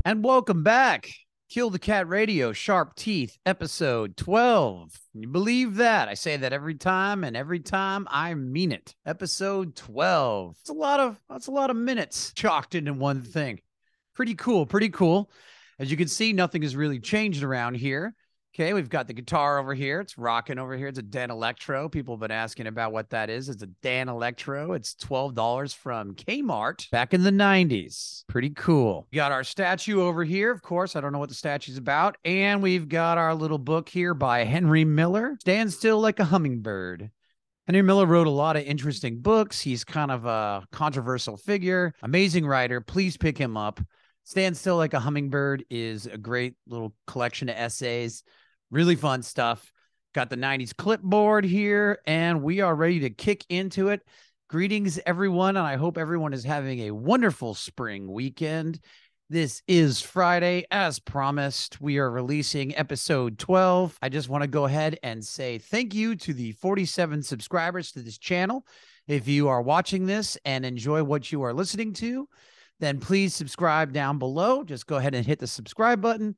And welcome back. Kill the Cat Radio, Sharp Teeth, episode 12. Can you believe that? I say that every time, and every time I mean it. Episode 12. That's a lot of minutes chalked into one thing. Pretty cool, pretty cool. As you can see, nothing has really changed around here. Okay, we've got the guitar over here. It's rocking over here. It's a Dan Electro. People have been asking about what that is. It's a Dan Electro. It's $12 from Kmart back in the 90s. Pretty cool. We got our statue over here. Of course, I don't know what the statue's about. And we've got our little book here by Henry Miller. Stand Still Like a Hummingbird. Henry Miller wrote a lot of interesting books. He's kind of a controversial figure. Amazing writer. Please pick him up. Stand Still Like a Hummingbird is a great little collection of essays. Really fun stuff. Got the 90s clipboard here, and we are ready to kick into it. Greetings, everyone, and I hope everyone is having a wonderful spring weekend. This is Friday. As promised, we are releasing episode 12. I just want to go ahead and say thank you to the 47 subscribers to this channel. If you are watching this and enjoy what you are listening to, then please subscribe down below. Just go ahead and hit the subscribe button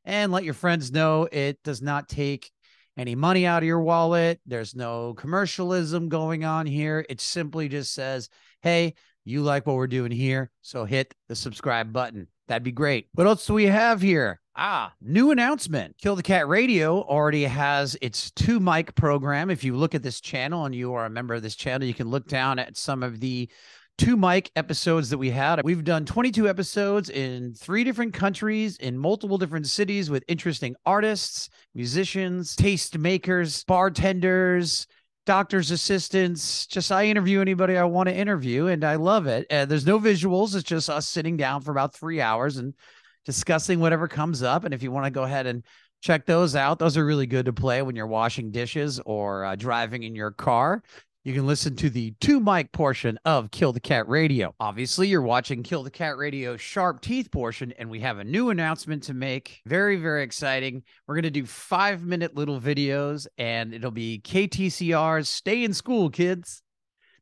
and let your friends know it does not take any money out of your wallet. There's no commercialism going on here. It simply just says, hey, you like what we're doing here, so hit the subscribe button. That'd be great. What else do we have here? New announcement. Kill the Cat Radio already has its 2-mic program. If you look at this channel and you are a member of this channel, you can look down at some of the 2-mic episodes that we had. We've done 22 episodes in 3 different countries, in multiple different cities with interesting artists, musicians, taste makers, bartenders, doctor's assistants. Just I interview anybody I want to interview, and I love it. There's no visuals. It's just us sitting down for about 3 hours and discussing whatever comes up. And if you want to go ahead and check those out, those are really good to play when you're washing dishes or driving in your car. You can listen to the 2-mic portion of Kill the Cat Radio. Obviously, you're watching Kill the Cat Radio Sharp Teeth portion, and we have a new announcement to make. Very, very exciting. We're going to do 5-minute little videos, and it'll be KTCR's Stay in School, Kids.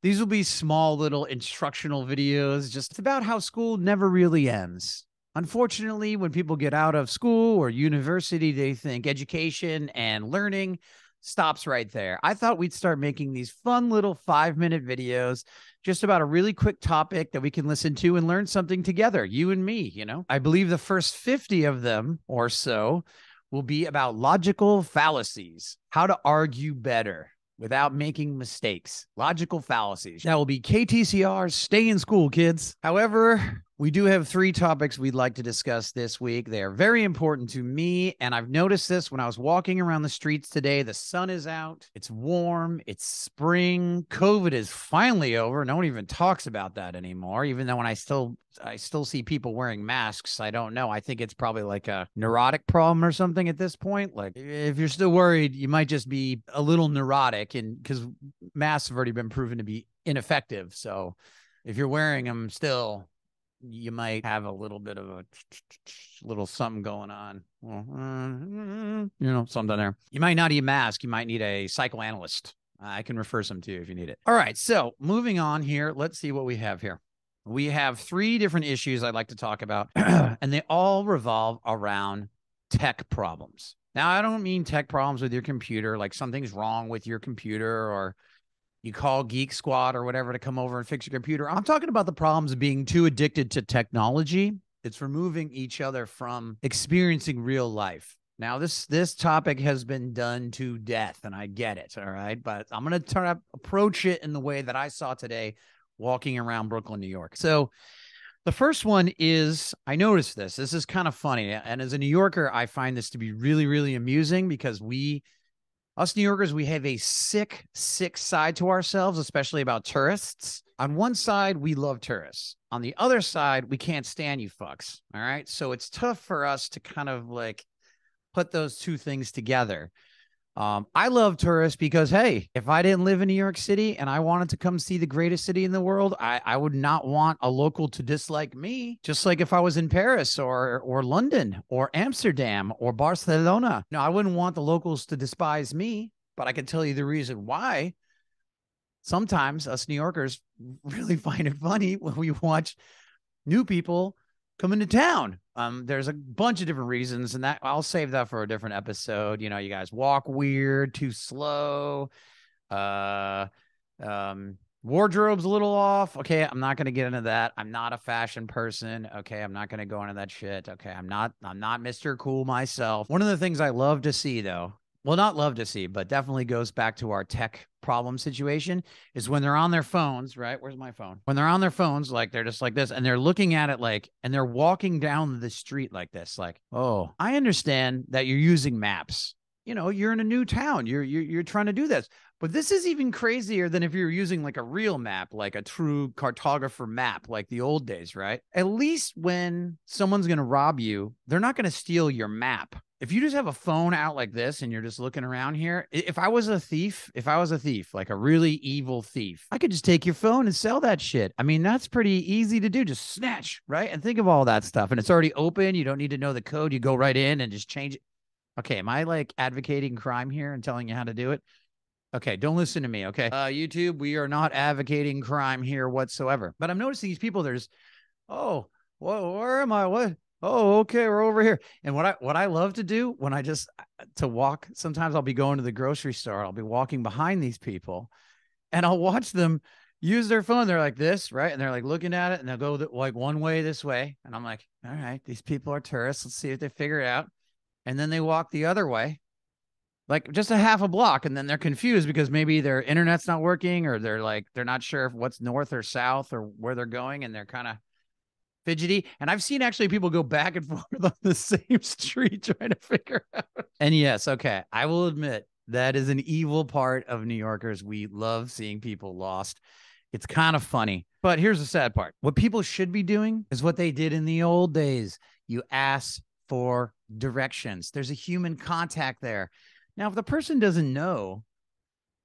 These will be small little instructional videos, just about how school never really ends. Unfortunately, when people get out of school or university, they think education and learning stops right there. I thought we'd start making these fun little 5-minute videos just about a really quick topic that we can listen to and learn something together, you and me, you know. I believe the first 50 of them or so will be about logical fallacies, how to argue better without making mistakes. Logical fallacies. That will be KTCR's Stay in School, Kids. However, we do have 3 topics we'd like to discuss this week. They are very important to me, and I've noticed this when I was walking around the streets today. The sun is out. It's warm. It's spring. COVID is finally over. No one even talks about that anymore, even though when I still see people wearing masks. I don't know. I think it's probably like a neurotic problem or something at this point. Like, if you're still worried, you might just be a little neurotic, and because masks have already been proven to be ineffective. So if you're wearing them still, you might have a little bit of a little something going on. Something there. You might not need a mask. You might need a psychoanalyst. I can refer some to you if you need it. All right. So moving on here, let's see what we have here. We have 3 different issues I'd like to talk about, and they all revolve around tech problems. Now, I don't mean tech problems with your computer, like something's wrong with your computer or you call Geek Squad or whatever to come over and fix your computer. I'm talking about the problems of being too addicted to technology. It's removing each other from experiencing real life. Now, this topic has been done to death, and I get it, all right? But I'm going to approach it in the way that I saw today walking around Brooklyn, New York. So the first one is, I noticed this. This is kind of funny. And as a New Yorker, I find this to be really, really amusing because us New Yorkers, we have a sick side to ourselves, especially about tourists. On one side, we love tourists. On the other side, we can't stand you fucks. All right. So it's tough for us to kind of like put those 2 things together. I love tourists because, hey, if I didn't live in New York City and I wanted to come see the greatest city in the world, I would not want a local to dislike me. Just like if I was in Paris or London or Amsterdam or Barcelona. No, I wouldn't want the locals to despise me, but I can tell you the reason why. Sometimes us New Yorkers really find it funny when we watch new people come into town. There's a bunch of different reasons, and that I'll save that for a different episode. You know, you guys walk weird, too slow. Uh, Wardrobe's a little off. Okay, I'm not gonna get into that. I'm not a fashion person. Okay, I'm not gonna go into that shit. Okay, I'm not Mr. Cool myself. One of the things I love to see, though, well, not love to see, but definitely goes back to our tech problem situation, is when they're on their phones, right? Where's my phone? When they're on their phones, like they're just like this, and they're looking at it like, and they're walking down the street like this, like, oh, I understand that you're using maps. You know, you're in a new town. You're trying to do this. But this is even crazier than if you're using like a real map, like a true cartographer map, like the old days, right? At least when someone's going to rob you, they're not going to steal your map. If you just have a phone out like this and you're just looking around here, if I was a thief, like a really evil thief, I could just take your phone and sell that shit. I mean, that's pretty easy to do. Just snatch, right? And think of all that stuff. And it's already open. You don't need to know the code. You go right in and just change it. Okay, am I like advocating crime here and telling you how to do it? Okay, don't listen to me, okay? YouTube, we are not advocating crime here whatsoever. But I'm noticing these people, there's, oh, whoa, where am I? What? Oh, okay, we're over here. And what I love to do when I just to walk, sometimes I'll be going to the grocery store, I'll be walking behind these people, and I'll watch them use their phone. They're like this, right? And they're like looking at it, and they'll go like one way this way. And I'm like, all right, these people are tourists. Let's see if they figure it out. And then they walk the other way, like just a half a block, and then they're confused because maybe their internet's not working, or they're not sure if what's north or south or where they're going, and they're kind of fidgety. And I've seen actually people go back and forth on the same street trying to figure out. And yes, okay, I will admit that is an evil part of New Yorkers. We love seeing people lost. It's kind of funny. But here's the sad part. What people should be doing is what they did in the old days. You ask for directions. There's a human contact there. Now, if the person doesn't know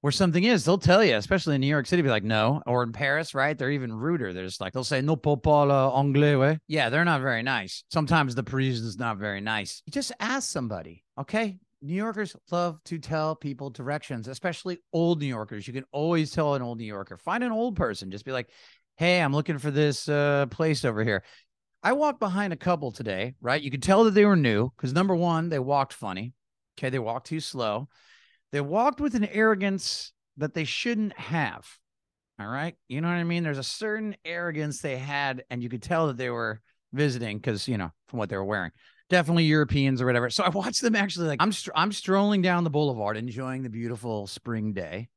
where something is, they'll tell you, especially in New York City, be like, no. Or in Paris, right? They're even ruder. They're just like, they'll say, no parle anglais, ouais? Yeah, they're not very nice. Sometimes the Parisian's not very nice. You just ask somebody, okay? New Yorkers love to tell people directions, especially old New Yorkers. You can always tell an old New Yorker. Find an old person. Just be like, hey, I'm looking for this place over here. I walked behind a couple today, right? You could tell that they were new because, number one, they walked funny. Okay, they walked too slow. They walked with an arrogance that they shouldn't have. All right? You know what I mean? There's a certain arrogance they had, and you could tell that they were visiting because, you know, from what they were wearing. Definitely Europeans or whatever. So I watched them actually, like, I'm strolling down the boulevard, enjoying the beautiful spring day.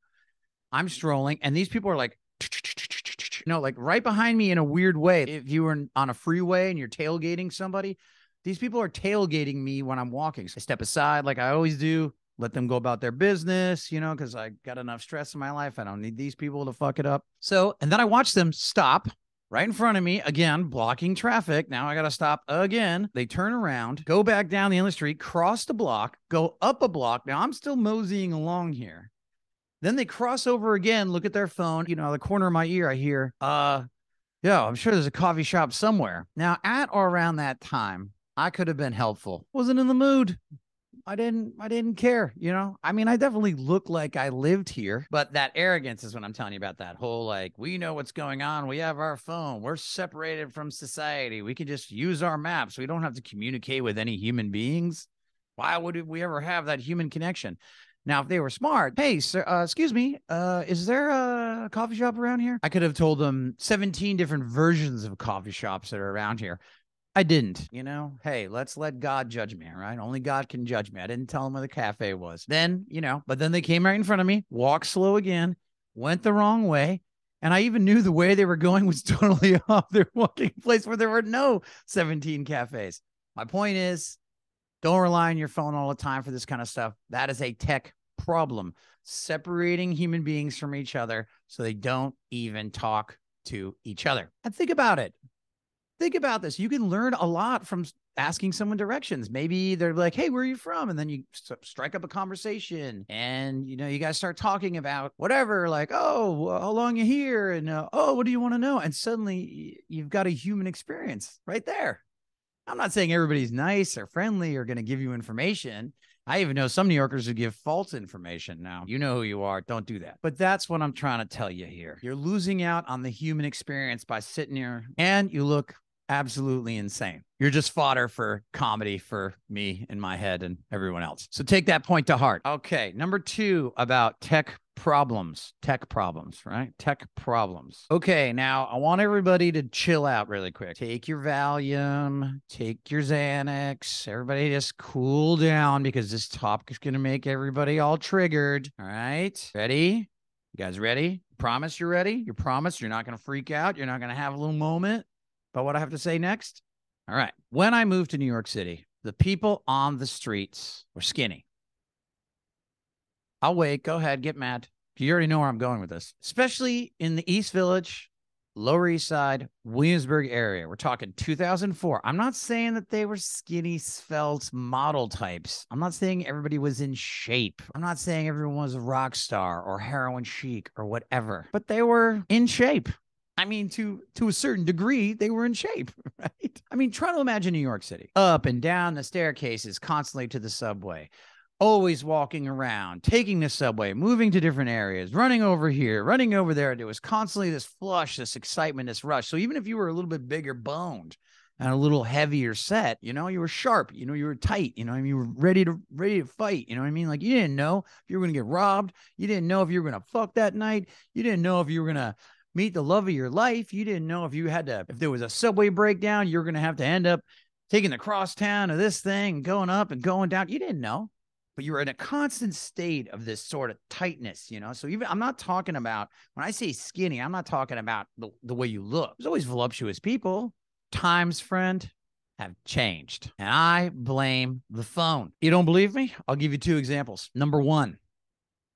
I'm strolling, and these people are like, you know, like right behind me in a weird way. If you were on a freeway and you're tailgating somebody, these people are tailgating me when I'm walking. So I step aside like I always do, let them go about their business, you know, because I got enough stress in my life. I don't need these people to fuck it up. So, and then I watch them stop right in front of me, again, blocking traffic. Now I got to stop again. They turn around, go back down the other street, cross the block, go up a block. Now I'm still moseying along here. Then they cross over again, look at their phone. You know, the corner of my ear, I hear, yeah, I'm sure there's a coffee shop somewhere. Now, at or around that time, I could have been helpful. Wasn't in the mood. I didn't care, you know? I mean, I definitely look like I lived here, but that arrogance is what I'm telling you about. That whole, like, we know what's going on. We have our phone. We're separated from society. We can just use our maps. We don't have to communicate with any human beings. Why would we ever have that human connection? Now, if they were smart, hey, sir, excuse me, is there a coffee shop around here? I could have told them 17 different versions of coffee shops that are around here. I didn't, you know, hey, let's let God judge me, all right? Only God can judge me. I didn't tell them where the cafe was. Then, you know, but then they came right in front of me, walked slow again, went the wrong way. And I even knew the way they were going was totally off their walking place where there were no 17 cafes. My point is, don't rely on your phone all the time for this kind of stuff. That is a tech problem. Separating human beings from each other so they don't even talk to each other. And think about it. Think about this. You can learn a lot from asking someone directions. Maybe they're like, hey, where are you from? And then you strike up a conversation and, you know, you guys start talking about whatever, like, oh, how long you here? And, oh, what do you want to know? And suddenly you've got a human experience right there. I'm not saying everybody's nice or friendly or going to give you information. I even know some New Yorkers who give false information. Now, you know who you are. Don't do that. But that's what I'm trying to tell you here. You're losing out on the human experience by sitting here, and you look Absolutely insane. You're just fodder for comedy for me in my head and everyone else. So take that point to heart. Okay, number 2 about tech problems, right? Tech problems. Okay, now I want everybody to chill out really quick. Take your Valium, take your Xanax. Everybody just cool down because this topic is going to make everybody all triggered. All right, ready? You guys ready? Promise you're ready? You promise you're not going to freak out? You're not going to have a little moment about what I have to say next? All right. When I moved to New York City, the people on the streets were skinny. I'll wait. Go ahead. Get mad. You already know where I'm going with this. Especially in the East Village, Lower East Side, Williamsburg area. We're talking 2004. I'm not saying that they were skinny, svelte model types. I'm not saying everybody was in shape. I'm not saying everyone was a rock star or heroin chic or whatever. But they were in shape. I mean, to a certain degree, they were in shape, right? I mean, try to imagine New York City. Up and down the staircases, constantly to the subway. Always walking around, taking the subway, moving to different areas, running over here, running over there. There was constantly this flush, this excitement, this rush. So even if you were a little bit bigger boned and a little heavier set, you know, you were sharp, you know, you were tight, you know, you were ready to fight. You know what I mean? Like, you didn't know if you were going to get robbed. You didn't know if you were going to fuck that night. You didn't know if you were going to meet the love of your life. You didn't know if there was a subway breakdown, you're going to have to end up taking the crosstown of this thing, going up and going down. You didn't know. But you were in a constant state of this sort of tightness, you know? So even, I'm not talking about, when I say skinny, I'm not talking about the way you look. There's always voluptuous people. Times, friend, have changed. And I blame the phone. You don't believe me? I'll give you 2 examples. Number 1,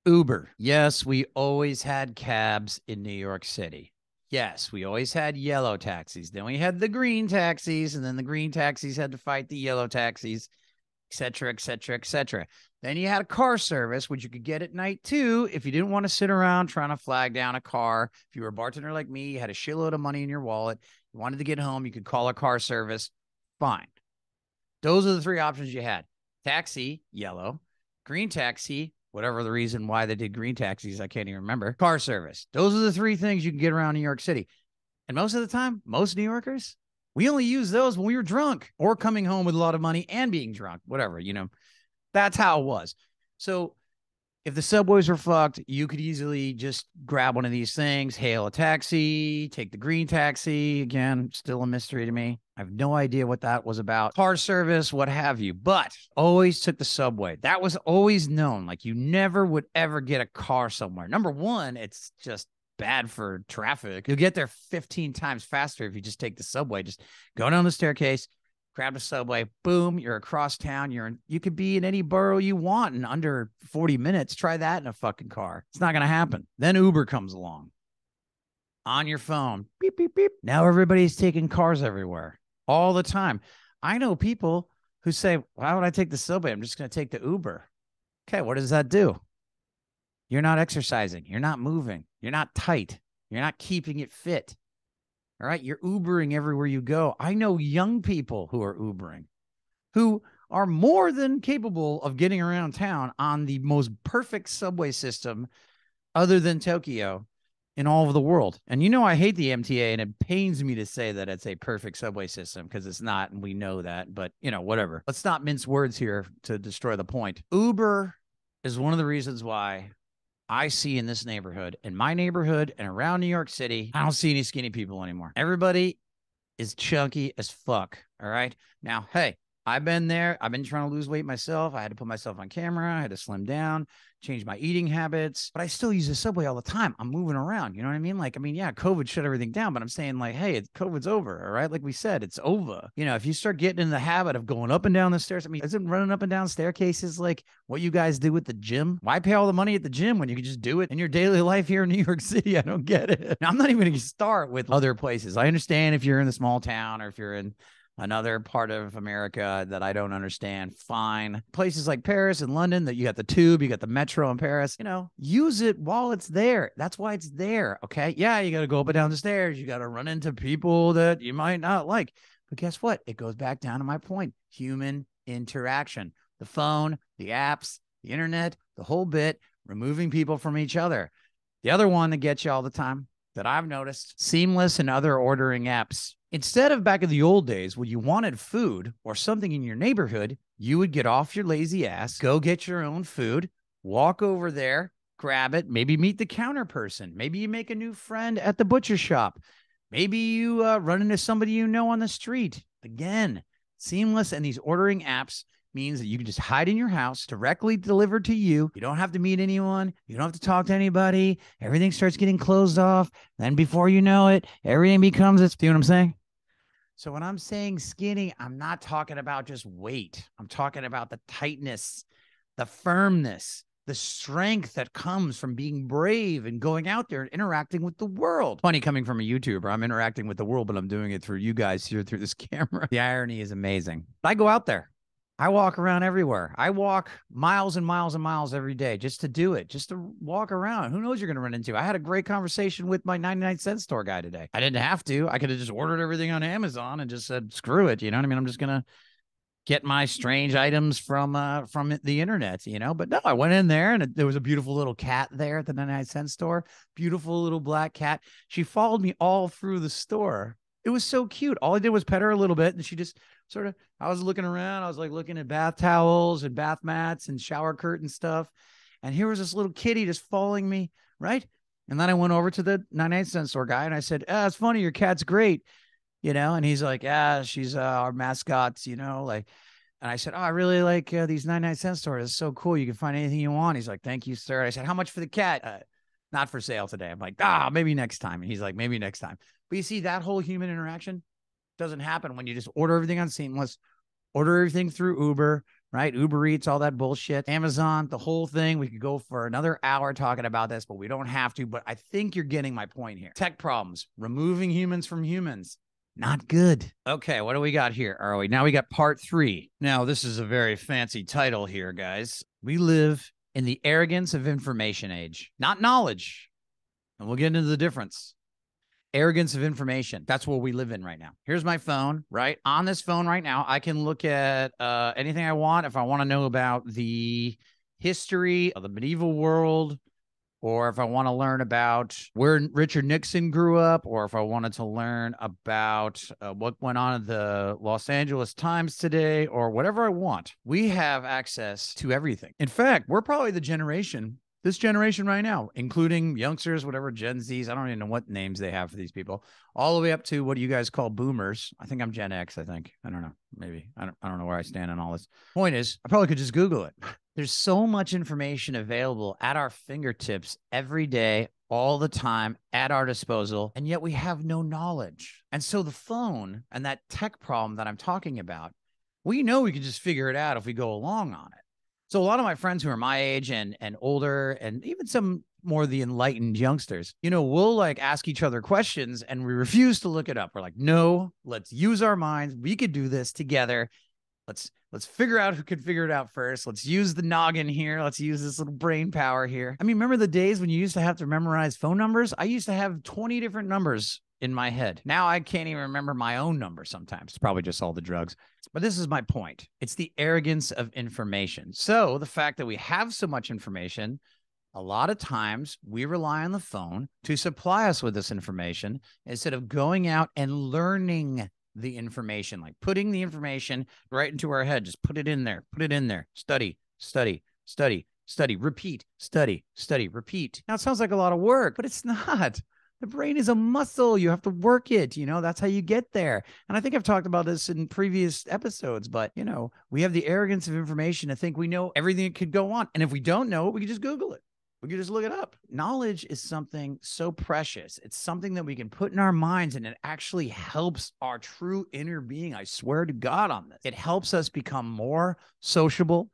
Uber. Yes, we always had cabs in New York City. Yes, we always had yellow taxis. Then we had the green taxis, and then the green taxis had to fight the yellow taxis, etc., etc., etc. Then you had a car service, which you could get at night too if you didn't want to sit around trying to flag down a car. If you were a bartender like me, you had a shitload of money in your wallet, you wanted to get home, you could call a car service. Fine. Those are the 3 options you had. Taxi, yellow. Green taxi, whatever the reason why they did green taxis, I can't even remember. Car service. Those are the 3 things you can get around New York City. And most of the time, most New Yorkers, we only use those when we were drunk or coming home with a lot of money and being drunk, whatever, you know. That's how it was. So if the subways were fucked, you could easily just grab one of these things, hail a taxi, take the green taxi. Again, still a mystery to me. I have no idea what that was about. Car service, what have you, but always took the subway. That was always known. Like, you never would ever get a car somewhere. Number 1, it's just bad for traffic. You'll get there 15 times faster if you just take the subway. Just go down the staircase, grab the subway, boom, you're across town. You could be in any borough you want in under 40 minutes. Try that in a fucking car. It's not going to happen. Then Uber comes along. On your phone, beep, beep, beep. Now everybody's taking cars everywhere all the time. I know people who say, why would I take the subway? I'm just going to take the Uber. Okay, what does that do? You're not exercising. You're not moving. You're not tight. You're not keeping it fit. All right. You're Ubering everywhere you go. I know young people who are Ubering who are more than capable of getting around town on the most perfect subway system other than Tokyo in all of the world. And you know, I hate the MTA, and it pains me to say that it's a perfect subway system because it's not. And we know that. But, you know, whatever. Let's not mince words here to destroy the point. Uber is one of the reasons why I see in this neighborhood, in my neighborhood and around New York City, I don't see any skinny people anymore. Everybody is chunky as fuck. All right. Now, hey, I've been there. I've been trying to lose weight myself. I had to put myself on camera. I had to slim down, change my eating habits, but I still use the subway all the time. I'm moving around. You know what I mean? Like, I mean, yeah, COVID shut everything down, but I'm saying, like, hey, COVID's over. All right. Like we said, it's over. You know, if you start getting in the habit of going up and down the stairs, I mean, isn't running up and down staircases like what you guys do at the gym? Why pay all the money at the gym when you can just do it in your daily life here in New York City? I don't get it. Now, I'm not even going to start with other places. I understand if you're in a small town or if you're in another part of America that I don't understand, fine. Places like Paris and London, that you got the tube, you got the metro in Paris, you know, use it while it's there. That's why it's there, okay? Yeah, you got to go up and down the stairs. You got to run into people that you might not like. But guess what? It goes back down to my point. Human interaction. The phone, the apps, the internet, the whole bit, removing people from each other. The other one that gets you all the time that I've noticed, Seamless and other ordering apps. Instead of back in the old days when you wanted food or something in your neighborhood, you would get off your lazy ass, go get your own food, walk over there, grab it, maybe meet the counter person. Maybe you make a new friend at the butcher shop. Maybe you run into somebody you know on the street. Again, seamless. And these ordering apps means that you can just hide in your house, directly delivered to you. You don't have to meet anyone. You don't have to talk to anybody. Everything starts getting closed off. Then before you know it, everything becomes its. Do you know what I'm saying? So when I'm saying skinny, I'm not talking about just weight. I'm talking about the tightness, the firmness, the strength that comes from being brave and going out there and interacting with the world. Funny coming from a YouTuber, I'm interacting with the world, but I'm doing it through you guys here through this camera. The irony is amazing. I go out there. I walk around everywhere. I walk miles and miles and miles every day just to do it, just to walk around. Who knows you're going to run into? I had a great conversation with my 99-cent store guy today. I didn't have to. I could have just ordered everything on Amazon and just said, screw it. You know what I mean? I'm just going to get my strange items from the internet, you know? But no, I went in there and there was a beautiful little cat there at the 99-cent store. Beautiful little black cat. She followed me all through the store. It was so cute. All I did was pet her a little bit and she just sort of, I was looking around. I was like looking at bath towels and bath mats and shower curtain stuff. And here was this little kitty just following me, right? And then I went over to the 99-cent store guy and I said, it's funny, your cat's great, you know? And he's like, yeah, she's our mascot, you know, like, and I said, I really like these 99-cent stores. It's so cool. You can find anything you want. He's like, thank you, sir. I said, how much for the cat? Not for sale today. I'm like, maybe next time. And he's like, maybe next time. But you see, that whole human interaction doesn't happen when you just order everything on Seamless, order everything through Uber, right? Uber Eats, all that bullshit, Amazon, the whole thing. We could go for another hour talking about this, but we don't have to. But I think you're getting my point here. Tech problems, removing humans from humans. Not good. Okay, what do we got here? Are we now? We got part 3. Now, this is a very fancy title here, guys. We live in the arrogance of information age, not knowledge. And we'll get into the difference. Arrogance of information. That's what we live in right now. Here's my phone, right? On this phone right now, I can look at anything I want. If I want to know about the history of the medieval world, or if I want to learn about where Richard Nixon grew up, or if I wanted to learn about what went on at the Los Angeles Times today, or whatever I want, we have access to everything. In fact, we're probably the generation, this generation right now, including youngsters, whatever, Gen Zs, I don't even know what names they have for these people, all the way up to what do you guys call boomers? I think I'm Gen X, I think. I don't know. Maybe. I don't know where I stand on all this. Point is, I probably could just Google it. There's so much information available at our fingertips every day, all the time, at our disposal, and yet we have no knowledge. And so the phone and that tech problem that I'm talking about, we know we can just figure it out if we go along on it. So a lot of my friends who are my age and older, and even some more of the enlightened youngsters, you know, we'll like ask each other questions and we refuse to look it up. We're like, no, let's use our minds. We could do this together. Let's figure out who can figure it out first. Let's use the noggin here. Let's use this little brain power here. I mean, remember the days when you used to have to memorize phone numbers? I used to have 20 different numbers in my head. Now I can't even remember my own number sometimes. It's probably just all the drugs. But this is my point. It's the arrogance of information. So the fact that we have so much information, a lot of times we rely on the phone to supply us with this information instead of going out and learning the information, like putting the information right into our head. Just put it in there, study, repeat, study, repeat. Now it sounds like a lot of work, but it's not. The brain is a muscle. You have to work it. You know, that's how you get there. And I think I've talked about this in previous episodes, but you know, we have the arrogance of information to think we know everything that could go on. And if we don't know it, we can just Google it. We can just look it up. Knowledge is something so precious. It's something that we can put in our minds, and it actually helps our true inner being. I swear to God on this. It helps us become more sociable.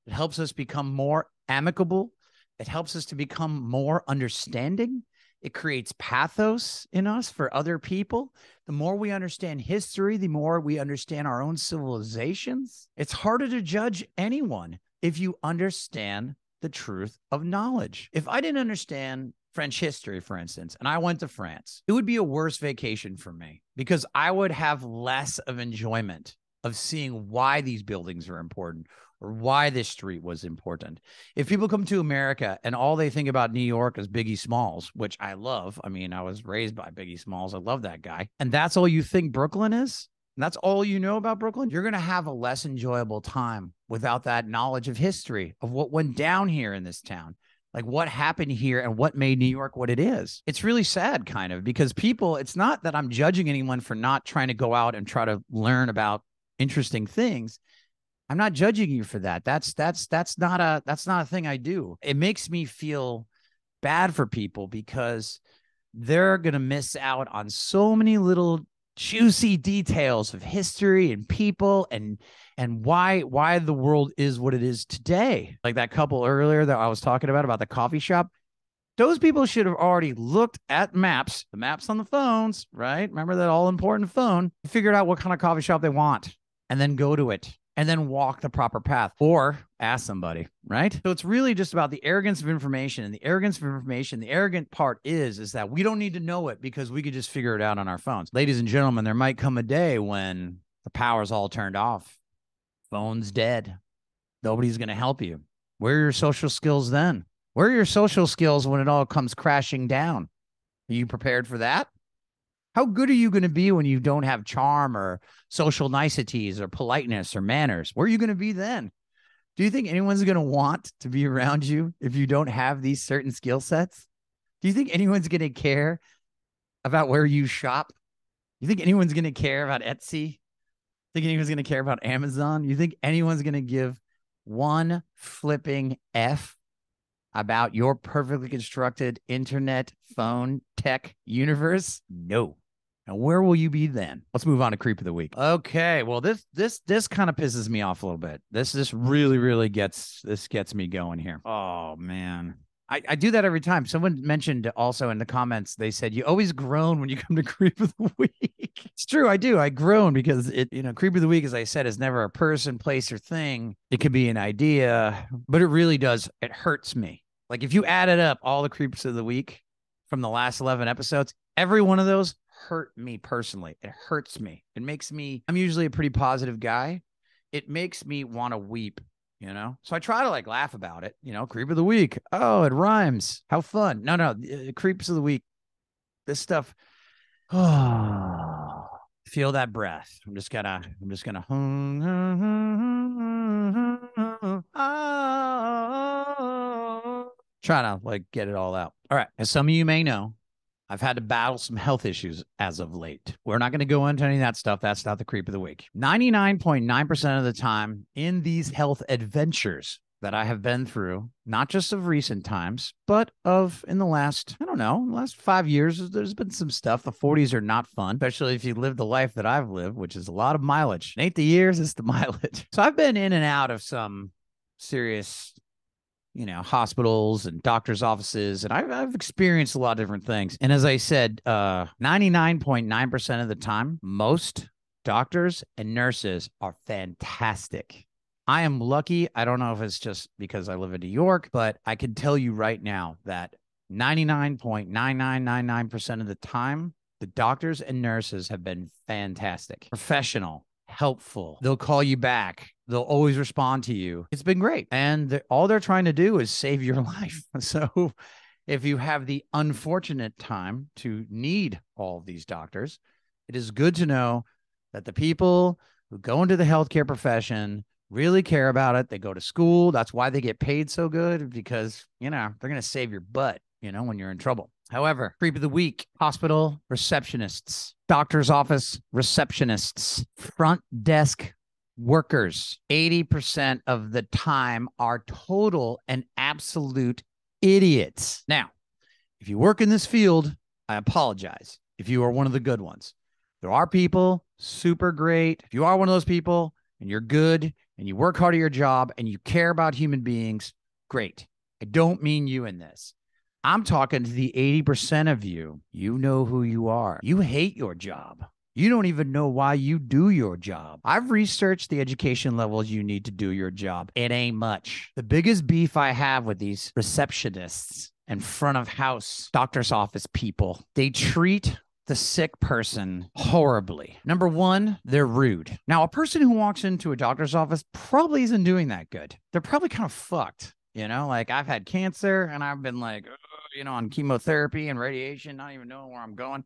It helps us become more amicable. It helps us to become more understanding. It creates pathos in us for other people. The more we understand history, the more we understand our own civilizations. It's harder to judge anyone if you understand the truth of knowledge. If I didn't understand French history, for instance, and I went to France, it would be a worse vacation for me because I would have less of enjoyment of seeing why these buildings are important or why this street was important. If people come to America and all they think about New York is Biggie Smalls, which I love. I mean, I was raised by Biggie Smalls. I love that guy. And that's all you think Brooklyn is? And that's all you know about Brooklyn? You're going to have a less enjoyable time without that knowledge of history, of what went down here in this town, like what happened here and what made New York what it is. It's really sad, kind of, because people, it's not that I'm judging anyone for not trying to go out and try to learn about interesting things. I'm not judging you for that. That's not a thing I do. It makes me feel bad for people because they're going to miss out on so many little juicy details of history and people and why the world is what it is today. Like that couple earlier that I was talking about the coffee shop. Those people should have already looked at maps, the maps on the phones, right? Remember that all important phone, figured out what kind of coffee shop they want and then go to it and then walk the proper path or ask somebody, right? So it's really just about the arrogance of information, and the arrogance of information. The arrogant part is that we don't need to know it because we could just figure it out on our phones. Ladies and gentlemen, there might come a day when the power's all turned off. Phone's dead. Nobody's going to help you. Where are your social skills then? Where are your social skills when it all comes crashing down? Are you prepared for that? How good are you going to be when you don't have charm or social niceties or politeness or manners? Where are you going to be then? Do you think anyone's going to want to be around you if you don't have these certain skill sets? Do you think anyone's going to care about where you shop? You think anyone's going to care about Etsy? Think anyone's going to care about Amazon? You think anyone's going to give one flipping F about your perfectly constructed internet, phone, tech universe? No. And where will you be then? Let's move on to Creep of the Week. Okay, well, this kind of pisses me off a little bit. This really gets me going here. Oh man. I do that every time. Someone mentioned also in the comments, they said, you always groan when you come to Creep of the Week. It's true, I do. I groan because Creep of the Week, as I said, is never a person, place, or thing. It could be an idea, but it really does. It hurts me. Like if you added up all the Creeps of the Week from the last 11 episodes, every one of those hurt me personally. It hurts me. It makes me, I'm usually a pretty positive guy. It makes me want to weep, So I try to laugh about it, Creep of the Week. Oh, it rhymes. How fun. No, Creeps of the Week. This stuff. Oh, feel that breath. I'm just gonna try to get it all out. All right. As some of you may know, I've had to battle some health issues as of late. We're not going to go into any of that stuff. That's not the Creep of the Week. 99.9% of the time in these health adventures that I have been through, not just of recent times, but in the last, last 5 years, there's been some stuff. The 40s are not fun, especially if you live the life that I've lived, which is a lot of mileage. It ain't the years, it's the mileage. So I've been in and out of some serious hospitals and doctors' offices. And I've experienced a lot of different things. And as I said, 99.9% of the time, most doctors and nurses are fantastic. I am lucky. I don't know if it's just because I live in New York, but I can tell you right now that 99.9999% of the time, the doctors and nurses have been fantastic, professional, helpful. They'll call you back. They'll always respond to you. It's been great. And all they're trying to do is save your life. So if you have the unfortunate time to need all of these doctors, it is good to know that the people who go into the healthcare profession really care about it. They go to school. That's why they get paid so good, because, they're going to save your butt, when you're in trouble. However, Creep of the Week, hospital receptionists, doctor's office receptionists, front desk workers, 80% of the time are total and absolute idiots. Now, if you work in this field, I apologize if you are one of the good ones. There are people super great. If you are one of those people and you're good and you work hard at your job and you care about human beings, great. I don't mean you in this. I'm talking to the 80% of you. You know who you are. You hate your job. You don't even know why you do your job. I've researched the education levels you need to do your job. It ain't much. The biggest beef I have with these receptionists and front of house doctor's office people, they treat the sick person horribly. Number one, they're rude. Now, a person who walks into a doctor's office probably isn't doing that good. They're probably kind of fucked. You know, like I've had cancer and I've been like, on chemotherapy and radiation, not even knowing where I'm going.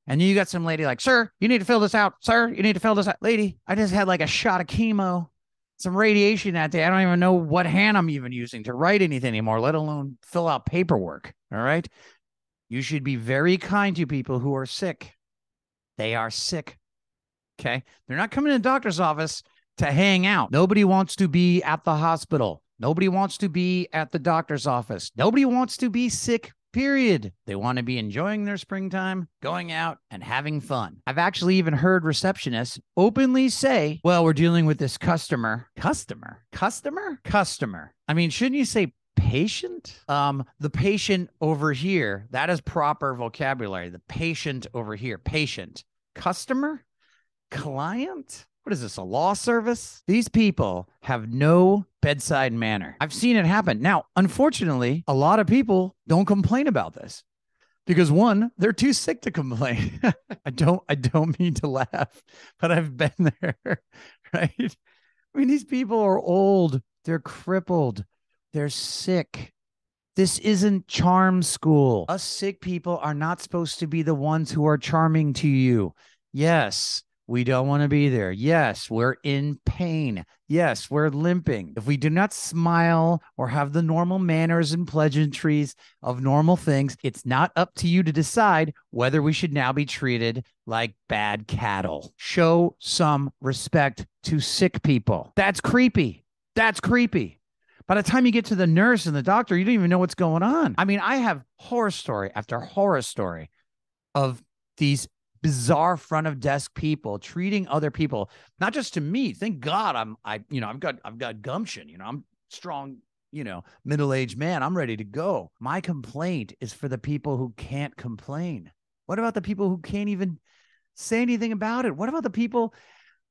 And you got some lady like, sir, you need to fill this out. Sir, you need to fill this out. Lady, I just had like a shot of chemo, some radiation that day. I don't even know what hand I'm even using to write anything anymore, let alone fill out paperwork. All right. You should be very kind to people who are sick. They are sick. Okay. They're not coming to the doctor's office to hang out. Nobody wants to be at the hospital. Nobody wants to be at the doctor's office. Nobody wants to be sick, period. They want to be enjoying their springtime, going out and having fun. I've actually even heard receptionists openly say, well, we're dealing with this customer. Customer? I mean, shouldn't you say patient? The patient over here, that is proper vocabulary. The patient over here, patient. Customer? Client? What is this, a law service? These people have no bedside manner. I've seen it happen. Now, unfortunately, a lot of people don't complain about this because one, they're too sick to complain. I don't mean to laugh, but I've been there, right? I mean, these people are old, they're crippled, they're sick. This isn't charm school. Us sick people are not supposed to be the ones who are charming to you. Yes, we don't want to be there. Yes, we're in pain. Yes, we're limping. If we do not smile or have the normal manners and pleasantries of normal things, it's not up to you to decide whether we should now be treated like bad cattle. Show some respect to sick people. That's creepy. That's creepy. By the time you get to the nurse and the doctor, you don't even know what's going on. I mean, I have horror story after horror story of these bizarre front of desk people treating other people, not just to me. Thank God I've got gumption, I'm strong, middle-aged man. I'm ready to go. My complaint is for the people who can't complain. What about the people who can't even say anything about it? What about the people,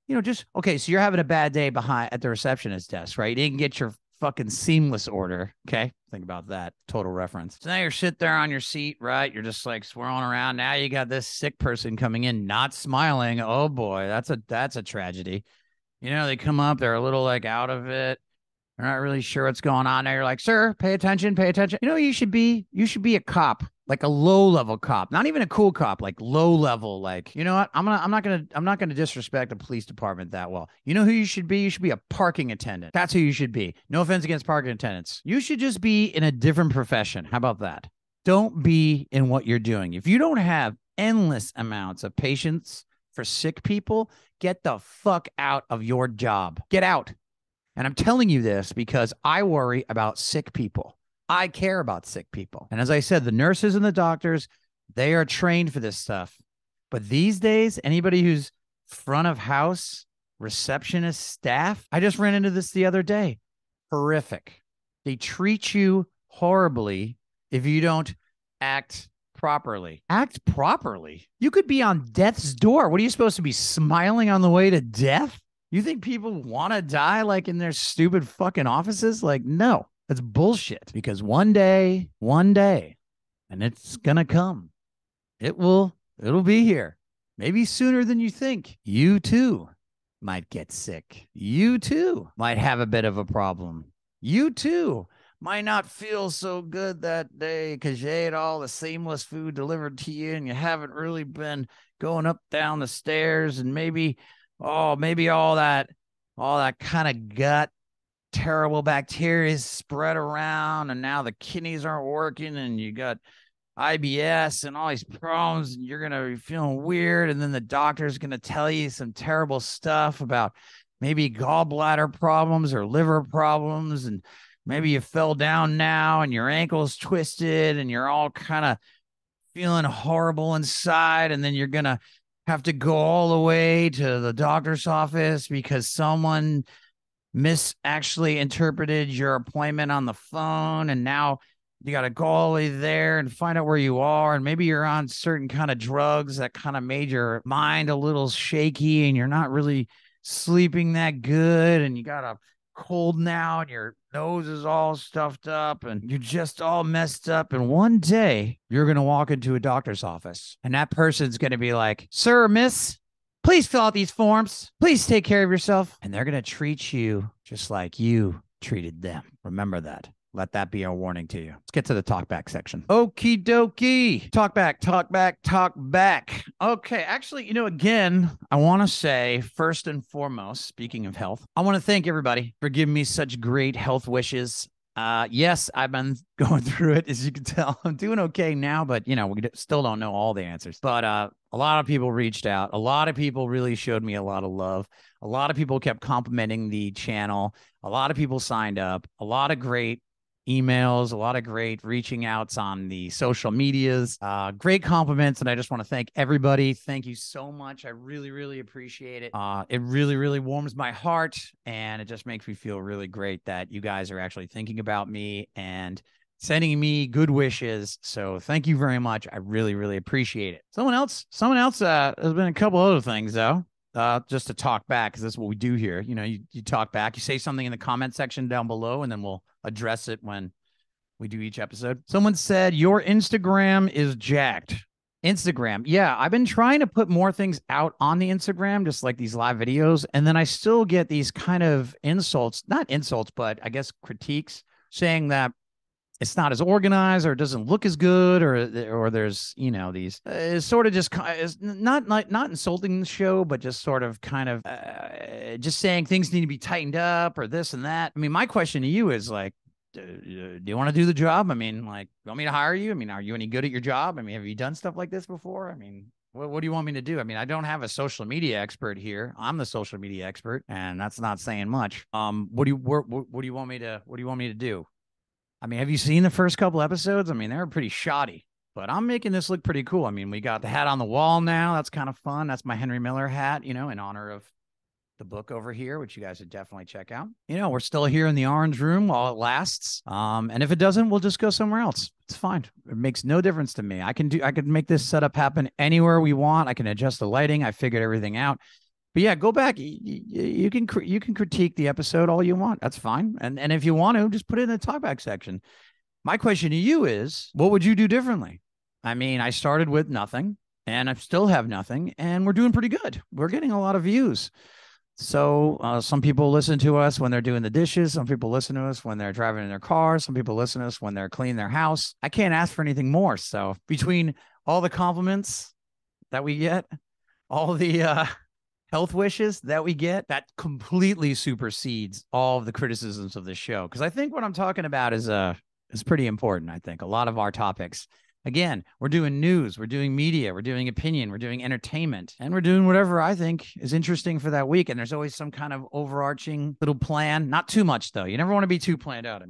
okay, so you're having a bad day at the receptionist desk, right? You didn't get your fucking seamless order. Okay. Think about that. Total reference. So now you're sitting there on your seat, right? You're just like swirling around. Now you got this sick person coming in, not smiling. Oh boy, that's a tragedy. They come up, they're a little like out of it. They're not really sure what's going on there. You're like, sir, pay attention. You should be a cop, like a low level cop, not even a cool cop, like low level. Like, you know what? I'm not gonna disrespect the police department that well. You know who you should be? You should be a parking attendant. That's who you should be. No offense against parking attendants. You should just be in a different profession. How about that? Don't be in what you're doing. If you don't have endless amounts of patience for sick people, get the fuck out of your job. Get out. And I'm telling you this because I worry about sick people. I care about sick people. And as I said, the nurses and the doctors, they are trained for this stuff. But these days, anybody who's front of house, receptionist, staff, I just ran into this the other day. Horrific. They treat you horribly if you don't act properly. Act properly? You could be on death's door. What are you supposed to be, smiling on the way to death? You think people want to die like in their stupid fucking offices? Like, no, that's bullshit. Because one day, and it's going to come. It'll be here. Maybe sooner than you think. You too might get sick. You too might have a bit of a problem. You too might not feel so good that day because you ate all the seamless food delivered to you and you haven't really been going up, down the stairs, and maybe all that kind of gut terrible bacteria is spread around, and now the kidneys aren't working, and you got IBS and all these problems, and you're going to be feeling weird. And then the doctor's going to tell you some terrible stuff about maybe gallbladder problems or liver problems. And maybe you fell down now and your ankle's twisted and you're all kind of feeling horrible inside. And then you're going to have to go all the way to the doctor's office because someone actually interpreted your appointment on the phone. And now you got to go all the way there and find out where you are. And maybe you're on certain kind of drugs that kind of made your mind a little shaky and you're not really sleeping that good. And you got a cold now and you're nose is all stuffed up and you're just all messed up. And one day you're going to walk into a doctor's office and that person's going to be like, sir or miss, please fill out these forms. Please take care of yourself. And they're going to treat you just like you treated them. Remember that. Let that be a warning to you. Let's get to the talkback section. Okie dokie. Talk back, talk back, talk back. Okay, actually, again, I want to say, first and foremost, speaking of health, I want to thank everybody for giving me such great health wishes. Yes, I've been going through it, as you can tell. I'm doing okay now, but, we still don't know all the answers. But a lot of people reached out. A lot of people really showed me a lot of love. A lot of people kept complimenting the channel. A lot of people signed up. A lot of great emails, a lot of great reaching outs on the social medias, great compliments. And I just want to thank everybody. Thank you so much. I really, really appreciate it. It really, really warms my heart. And it just makes me feel really great that you guys are actually thinking about me and sending me good wishes. So thank you very much. I really, really appreciate it. Someone else, there's been a couple other things though. Just to talk back, because that's what we do here. You talk back, you say something in the comment section down below, and then we'll address it when we do each episode. Someone said, your Instagram is jacked. Instagram. Yeah, I've been trying to put more things out on the Instagram, just like these live videos. And then I still get these kind of insults, not insults, but I guess critiques saying that it's not as organized or it doesn't look as good or there's, these it's sort of just is not insulting the show, but just sort of kind of just saying things need to be tightened up or this and that. I mean, my question to you is like, do you want to do the job? I mean, like, you want me to hire you? I mean, are you any good at your job? I mean, have you done stuff like this before? I mean, what do you want me to do? I mean, I don't have a social media expert here. I'm the social media expert, and that's not saying much. What do you want me to do? I mean, have you seen the first couple episodes? I mean, they were pretty shoddy, but I'm making this look pretty cool. I mean, we got the hat on the wall now. That's kind of fun. That's my Henry Miller hat, in honor of the book over here, which you guys should definitely check out. We're still here in the orange room while it lasts. And if it doesn't, we'll just go somewhere else. It's fine. It makes no difference to me. I could make this setup happen anywhere we want. I can adjust the lighting. I figured everything out. But yeah, go back. You can critique the episode all you want. That's fine. And if you want to, just put it in the talkback section. My question to you is, what would you do differently? I mean, I started with nothing and I still have nothing, and we're doing pretty good. We're getting a lot of views. So some people listen to us when they're doing the dishes. Some people listen to us when they're driving in their car. Some people listen to us when they're cleaning their house. I can't ask for anything more. So between all the compliments that we get, all the health wishes that we get, that completely supersedes all of the criticisms of the show. Because I think what I'm talking about is pretty important. I think a lot of our topics, again, we're doing news, we're doing media, we're doing opinion, we're doing entertainment, and we're doing whatever I think is interesting for that week. And there's always some kind of overarching little plan. Not too much, though. You never want to be too planned out. I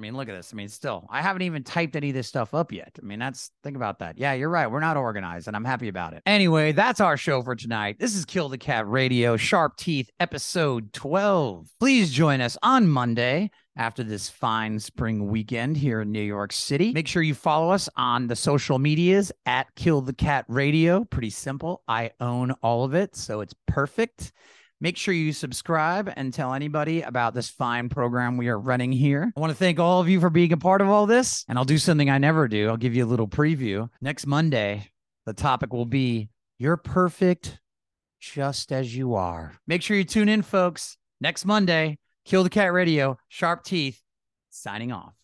mean, look at this. I mean, still, I haven't even typed any of this stuff up yet. I mean, think about that. Yeah, you're right. We're not organized, and I'm happy about it. Anyway, that's our show for tonight. This is Kill the Cat Radio, Sharp Teeth, episode 12. Please join us on Monday after this fine spring weekend here in New York City. Make sure you follow us on the social medias at Kill the Cat Radio. Pretty simple. I own all of it, so it's perfect. Make sure you subscribe and tell anybody about this fine program we are running here. I want to thank all of you for being a part of all this, and I'll do something I never do. I'll give you a little preview. Next Monday, the topic will be, you're perfect just as you are. Make sure you tune in, folks. Next Monday, Kill the Cat Radio, Sharp Teeth, signing off.